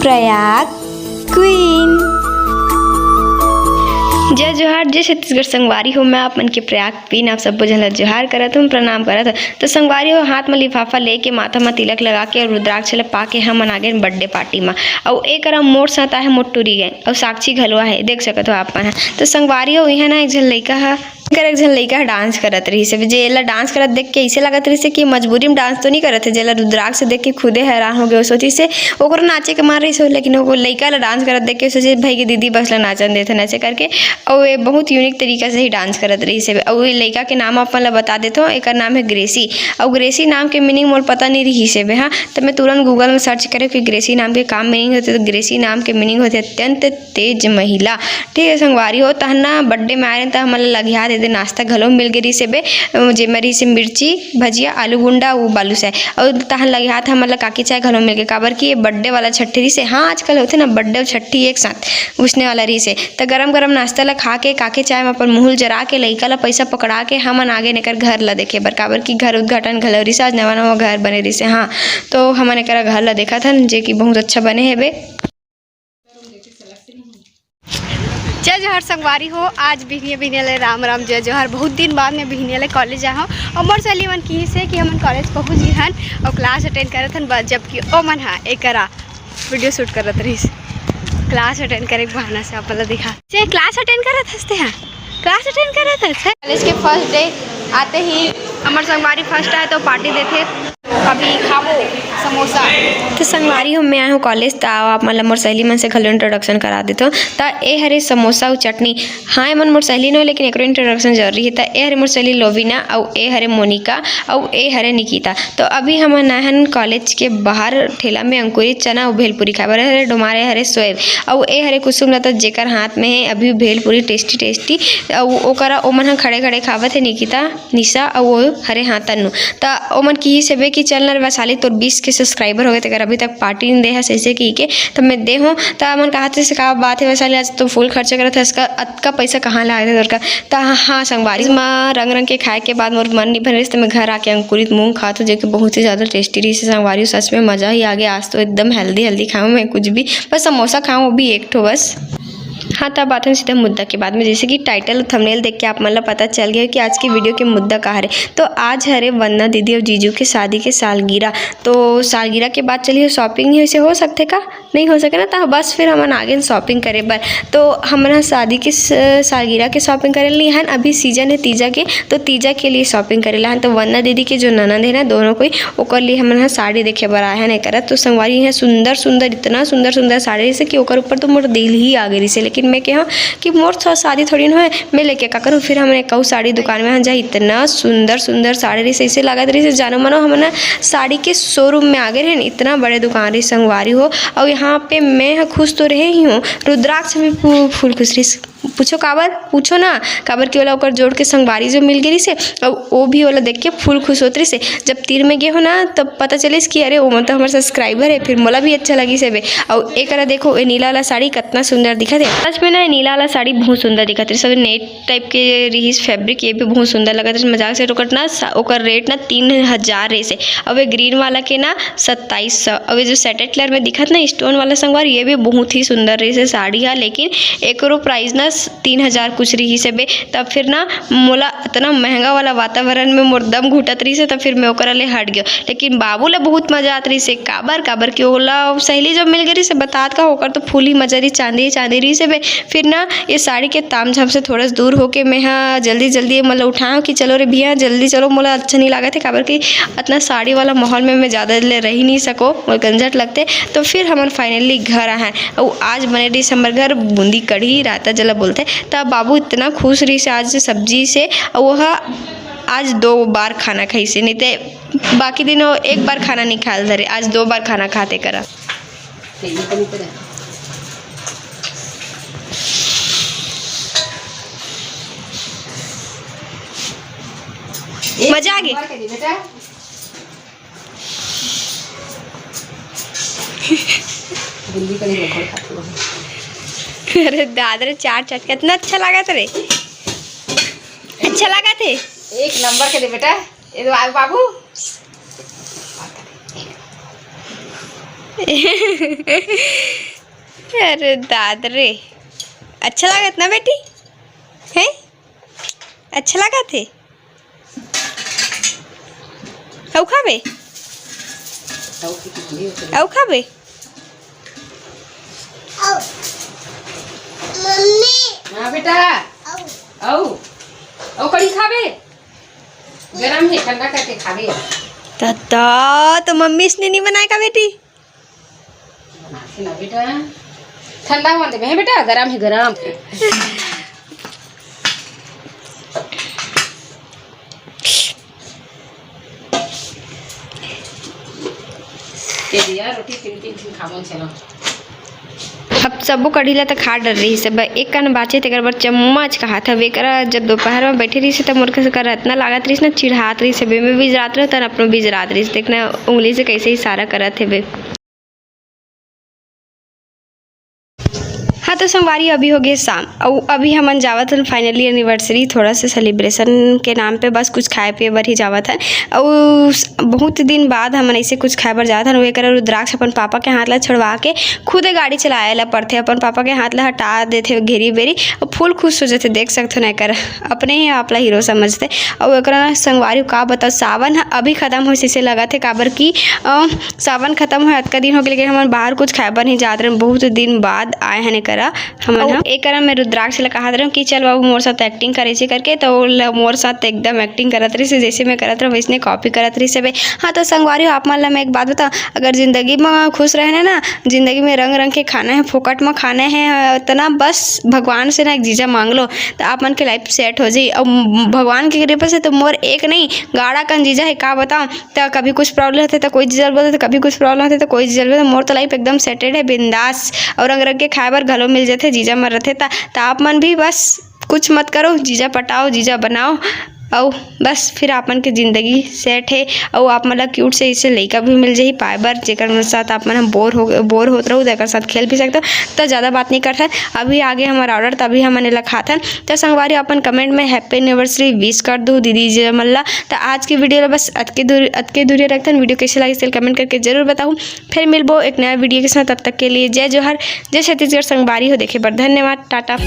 Prayag queen. जय जोहार, जय छत्तीसगढ़ संगवारी हो। मैं आप मन के प्रयाग क्वीन आप सबको जन जोहार करत हूँ, प्रणाम करत हूँ। तो संगवारी हो, हाथ में लिफाफा लेके माथा में तिलक लगा के और रुद्राक्ष ल पाके हम आगे बर्थडे पार्टी में और एक मोर साथ है मोटूरी गए और साक्षी घलवा है, देख सकत हो आप मन। तो संगवारी हो, यहाँ ना एक झन लइका है एक झन लइका डांस करत रही से, जे एला डांस करत देख के ऐसे लगत रही से कि मजबूरी में डांस तो नहीं करत है, जेला रुद्राक्ष से देख के खुदे हैरान हो गए। सोची से ओकरो नाचे के मार रही से, लेकिन वो लइका ला डांस करत देख के सोचे भाई के दीदी बस ला नाचन देते नाचे करके, और ये बहुत यूनिक तरीका से ही डांस करत रही से। और ये लइका के नाम अपन ला बता देते हो, एक नाम है ग्रेसी। और ग्रेसी नाम के मीनिंग मोर पता नहीं रही से हाँ, तो मैं तुरंत गूगल में सर्च करे कि ग्रेसी नाम के काम मीनिंग होते। तो ग्रेसी नाम के मीनिंग होते अत्यंत तेज महिला। ठीक है संगवारी हो, तहना बर्थडे में आए तो हमारे लगिया दे नाश्ता घलो मिल गई से बे, जेमरी से मिर्ची भजिया आलू गुंडा वो बालू से, और तहन लगे हाथ हमारा काकी चाय घलो मिल गए। काबर की ये बर्थडे वाला छठी रही से, हाँ आजकल होते ना बर्थडे और छठी एक साथ उसने वाला रही से। तो गरम गरम नाश्ता ला खा के काके चाय में अपन मुँह जरा के लइका ला पैसा पकड़ा के हमन आगे निकर घर ला देखे बर, काबर की घर उद्घाटन घलो रही से, आज नवा नवा घर बने रही से। हाँ तो हमन एक घर ला देखा था जे कि बहुत अच्छा बने है बे। जय जोहर संगवारी हो, आज बिहनिया ले राम राम जय जोहर। बहुत दिन बाद में बिहनिया ले कॉलेज आया हूँ और मोर सहेली मन की से कि हमन कॉलेज पहुँच गए हन और क्लास अटेंड करत हन, जबकि ओ मन हाँ एक वीडियो शूट करत रही। क्लास अटेंड करे के बहाना से आप दिखा से क्लास अटेंड करत हंसते हैं, क्लास अटेंड करत हंस। कॉलेज के फर्स्ट डे आते ही हमारे संगवारी फर्स्ट आए तो पार्टी देते, कभी खाओ समोसा। तो संगवारी हो, मैं आया हूँ कॉलेज, तो आप मतलब मोर सहेली मन से घलो इंट्रोडक्शन करा देते हो। तो ए हरे समोसा और चटनी, हाँ ए मन मोर सहेली नो, लेकिन एक इंट्रोडक्शन जरूरी है। तो ए हरे मोर सहेली लोविना, और ए हरे मोनिका, और ए हरे निकिता। तो अभी हम नहन कॉलेज के बाहर ठेला में अंकुरित चना और भेलपुरी खाए बरे हरे डुमारे हरे सोएब, और ए हरे कुसुम लता जेकर हाथ में है अभी भेलपुरी टेस्टी टेस्टी, और ओकरा ओमन हम खड़े खड़े खावत है निकिता निशा और वो हरे हाथ तन्नू। तो ओमन की सेबे की चलना वैसाली तोर 20 के सब्सक्राइबर हो गए, अगर अभी तक पार्टी नहीं दे है सही की के, तो मैं दे हूँ। तो मन कहते से का बात है वैसाली, आज तो फुल खर्चा करता है, इसका अतका पैसा कहाँ लाए थे का। तो हाँ संगवारी माँ रंग रंग के खाए के बाद मोर मन नहीं भर रही, तो मैं घर आके अंकुरित मूंग खाती हूँ जो कि बहुत ही ज़्यादा टेस्टी रही से। संगवारी सच में मज़ा ही आ गया, आज तो एकदम हेल्दी खाऊँ मैं कुछ भी, बस समोसा खाऊँ वो भी एक ठो बस। हाँ तब आते हैं सीधा मुद्दा के बाद में, जैसे कि टाइटल और थंबनेल देख के आप मतलब पता चल गया कि आज की वीडियो के मुद्दा कहाँ है। तो आज हरे वंदना दीदी और जीजू के शादी के सालगिरह, तो सालगिरह के बाद चलिए शॉपिंग ही से हो सकते का नहीं हो सके ना, तो बस फिर हम आगे शॉपिंग करे बर। तो हमारा शादी के सालगिरह के शॉपिंग करे लिए हैं, अभी सीजन है तीजा के, तो तीजा के लिए शॉपिंग करे हैं। तो वंदना दीदी के जो ननद है ना दोनों कोई ओकर लिए हमारे साड़ी देखे बर आया है नहीं करत। तो संगवारी है सुंदर सुंदर, इतना सुंदर सुंदर साड़ी से कि ओकर ऊपर तो मोर दिल ही आ गई से। लेकिन मैं कहा कि मोर शादी थोड़ी ना है, मैं लेके का करूँ। फिर हमने कहूँ साड़ी दुकान में जाए, इतना सुंदर सुंदर साड़ी रही ऐसे लगा रही से जानो मानो हमने साड़ी के शोरूम में आ गए हैं, इतना बड़े दुकान रही संगवारी हो। और यहाँ पे मैं खुश तो रहे ही हूँ, रुद्राक्ष भी फुल खुश रही। पूछो काबर, पूछो ना काबर की वाला ओकर जोड़ के संगवारी जो मिल गई से, और वो भी वाला देख के फुल खुश होती से। जब तीर में गए हो ना तब पता चले कि अरे वो मतलब हमारे सब्सक्राइबर है, फिर मोला भी अच्छा लगी से बे। और एक देखो ये नीला वाला साड़ी कितना सुंदर दिखा थे, सच में ना नीला वाला साड़ी बहुत सुंदर दिखा थे, सब नेट टाइप के रही फैब्रिक, ये भी बहुत सुंदर लगा था मजाक से। ओकर रेट ना 3000 रही से, और वे ग्रीन वाला के ना 2700, और वे जो सेटेड कलर में दिखत ना स्टोन वाला संगवार, ये भी बहुत ही सुंदर रही से साड़ी है। लेकिन एक प्राइस ना 3000 कुछ रही से बे। तब फिर ना मोला इतना महंगा वाला वातावरण में मोर दम घुटत रही से, तब फिर मैं ओकरा ले हट गयो। लेकिन बाबू ला बहुत मजा आत रही से, काबर की ओला सहेली जब मिल गई से बतात का होकर तो फूल ही मजा रही, चांदी रही से बे। फिर ना ये साड़ी के ताम झाम से थोड़ा दूर होके मैं हाँ जल्दी मतलब उठाऊँ कि चलो रे भैया जल्दी चलो, मोला अच्छा नहीं लगा थे काबर की इतना साड़ी वाला माहौल में मैं ज़्यादा ले रह ही नहीं सको, मोर गंजट लगते। तो फिर हम फाइनली घर आए, और आज बने रही हमारे घर बूंदी कढ़ी रायता जला बोलते। तब बाबू इतना खुश रही से आज सब्जी से, और वह आज 2 बार खाना खाई से, नहीं तो बाकी दिनों एक बार खाना नहीं खाल धरे, आज 2 बार खाना खाते करा। मजा आ गई अरे दादरे 4 चट कितना अच्छा लगा थे, अच्छा लगा थे, 1 नंबर के दे बेटा। ये तो बाबू अरे दाद रे, अच्छा लागत ना बेटी? है अच्छा लगा थे? औ खाबे? औ खाबे? हाँ बेटा आओ आओ कड़ी खाबे गरम है ठंडा करके खाबे दादा तो मम्मी इसने नहीं बनाया का बेटी? बनाते ना बेटा ठंडा होने दे बेटा गरम है गरम के दिया रोटी तीन तीन खावन चलो अब सबो कढ़ी ला तो खा डर रही सब एक कन बाचे तेकर बर चम्मच का हाथ अब एकरा जब दोपहर में बैठे रही से तब मोर कर इतना लागत रही ना चिढ़ात रही से बे में बीज रात रहे तन अपनो बीज रात रही देखना उंगली से कैसे इशारा करत है बे। हाँ तो संगवारी अभी हो गए शाम और अभी हमन जावत हन फाइनली एनिवर्सरी थोड़ा सा सेलिब्रेशन के नाम पे बस कुछ खाए पिए बर ही जावत हन और बहुत दिन बाद हमन ऐसे कुछ खाए बर जावत हन। वे कर रुद्राक्ष अपन पापा के हाथ ला छुड़वा के खुदे गाड़ी चलाए ला पड़थे अपन पापा के हाथ ला हटा देथे घेरी बेरी और फुल खुश हो जाते देख सकते न कर अपने ही आप ला हीरो समझते। और एक संगवारी का बता सावन अभी खत्म हो से लगा थे काबर की सावन खत्म हो अतका दिन हो गए लेकिन हमन बाहर कुछ खाए बर नहीं जात रहे बहुत दिन बाद आए हैं करा हम एक में रुद्राक्ष ला कहा रहा कि चल बाबू मोर साथ एक्टिंग करे से करके तो मोर साथ एकदम एक्टिंग करत रही से जैसे मैं करत रहा वैसने कॉपी करत रही से। हाँ तो संगवारी आप मन ला मैं एक बात बता अगर जिंदगी में खुश रहना ना जिंदगी में रंग रंग के खाना है फोकट में खाना है इतना बस भगवान से ना एक जीजा मांग लो तो आप मन के लाइफ सेट हो जाई। और भगवान की कृपा से तो मोर एक नहीं गाड़ा कन जीजा है का बताऊँ तो कभी कुछ प्रॉब्लम होते तो कोई जीजा बोलते तो कभी कुछ प्रॉब्लम होते तो कोई जीजा बोलते मोर तो लाइफ एकदम सेटेड है बिंदास और रंग रंग के खाए बर घलो मिल जाते जीजा मर रहे ता आप मन भी बस कुछ मत करो जीजा पटाओ जीजा बनाओ और बस फिर आप मन के ज़िंदगी सेट है। और आप मतलब क्यूट से इसे लड़का भी मिल जाए पाए बर जेकर साथ आप मन हम बोर होते रहो तो साथ खेल भी सकते तो ज़्यादा बात नहीं करते। अभी आगे हमारा ऑर्डर तभी हमने लखाथन तो संगवारी अपन कमेंट में हैप्पी एनिवर्सरी विश कर दो दीदी जी मल्ला। तो आज की वीडियो बस अतके दूरी रखते वीडियो कैसे लगी इसे कमेंट करके जरूर बताऊँ। फिर मिलबो एक नया वीडियो के साथ तब तक के लिए जय जोहर जय छत्तीसगढ़ संगवारी हो देखे बर धन्यवाद टाटा।